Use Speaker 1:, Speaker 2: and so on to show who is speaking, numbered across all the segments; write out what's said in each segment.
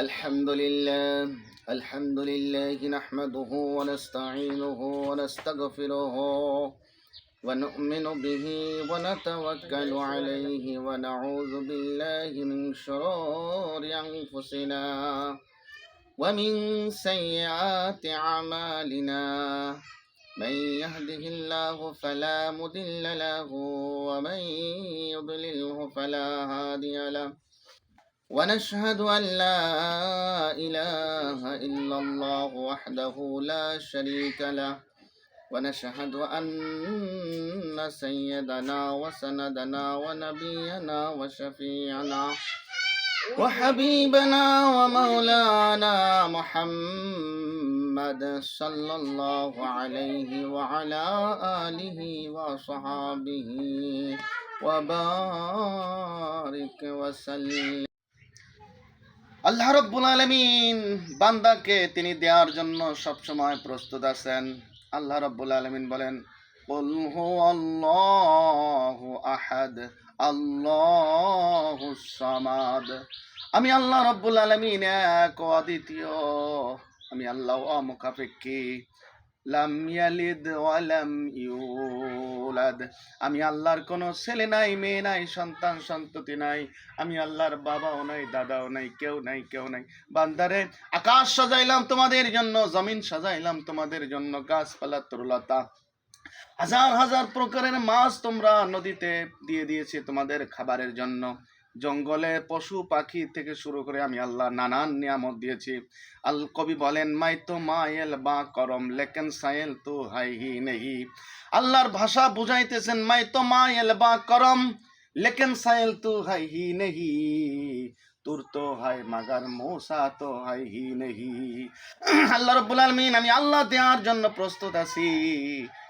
Speaker 1: الحمد لله نحمده ونستعينه ونستغفره ونؤمن به ونتوكل عليه ونعوذ بالله من شرور أنفسنا ومن سيئات أعمالنا من يهده الله فلا مضل له ومن يضلله فلا هادي له ونشهد أن لا إله إلا الله وحده لا شريك له ونشهد أن سيدنا وسندنا ونبينا وشفيعنا وحبيبنا ومولانا محمد صلى الله عليه وعلى آله وصحابه وبارك وسلم। আল্লাহ রাব্বুল আলামিন বান্দাকে তিনি দেওয়ার জন্য সব সময় প্রস্তুত আছেন। আল্লাহ রাব্বুল আলামিন বলেন, কুল হুয়াল্লাহু আহাদ আল্লাহুস সামাদ। আমি আল্লাহ রাব্বুল আলামিন এক ও অদ্বিতীয়, আমি আল্লাহ অমুখাপেক্ষী। লাম ইয়ালিদ ওয়া লাম ইউলাদ, আমি আল্লাহর কোনো ছেলে নাই, মেয়ে নাই, সন্তান সন্ততি নাই। আমি আল্লাহর বাবাও নাই, দাদাও নাই, কেউ নাই। বান্দারে, আকাশ সাজাইলাম তোমাদের জন্য, জমিন সাজাইলাম তোমাদের জন্য, গাছপালা তরুলতা, হাজার হাজার প্রকারের মাছ তোমরা নদীতে দিয়ে দিয়েছি তোমাদের খাবারের জন্য। জঙ্গলে পশু পাখি থেকে শুরু করে আমি আল্লাহ নানান নিয়ামত দিয়েছি। কবি বলেন, মাই তো মায়েল বা করম লেকেন সায়েল তো হাই হি নেহি। আল্লাহর ভাষা বুঝাইতেছেন, মাই তো মায়েল বা করম লেকেন সায়েল তো হাই হি নেহি, তুর তো হাই মাগার মোসা তো হাই হি নেহি। আল্লাহ রাব্বুল আলামিন, আমি আল্লাহ দেওয়ার জন্য প্রস্তুত আছি,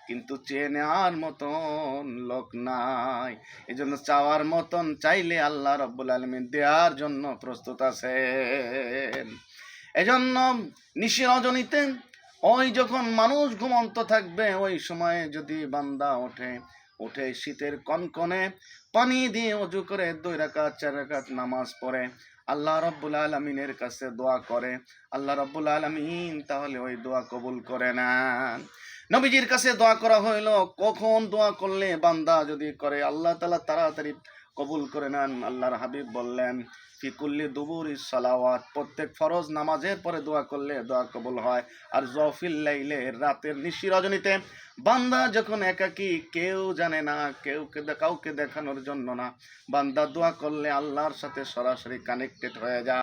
Speaker 1: কিন্তু চেয়ে নেওয়ার মতন লোক নাই। এজন্য চাওয়ার মতন চাইলে আল্লাহ রাব্বুল আলামিন দেওয়ার জন্য প্রস্তুত আছেন। এজন্য নিশি রজনীতে ওই যখন মানুষ ঘুমন্ত থাকবে, ওই সময়ে যদি বান্দা ওঠে শীতের কনকনে পানি দিয়ে ওযু করে 2 রাকাত 4 রাকাত নামাজ পড়ে আল্লাহ রাব্বুল আলামিনের কাছে দোয়া করে, আল্লাহ রাব্বুল আলামিন তাহলে ওই দোয়া কবুল করে নেন। নবীজির কাছে দোয়া করা হইলো, কখন দোয়া করলে বান্দা যদি করে আল্লাহ তাআলা তাড়াতাড়ি কবুল করে নেন। আল্লাহর হাবিব বললেন, ফি কুল্লি দুবুরিস সালাওয়াত, প্রত্যেক ফরজ নামাজের পরে দোয়া করলে দোয়া কবুল হয়। আর জফিল লাইলে, রাতের নিশি রজনীতে বান্দা যখন একাকী, কেউ জানে না, কাউকে দেখানোর জন্য না, বান্দা দোয়া করলে আল্লাহর সাথে সরাসরি কানেক্টেড হয়ে যায়।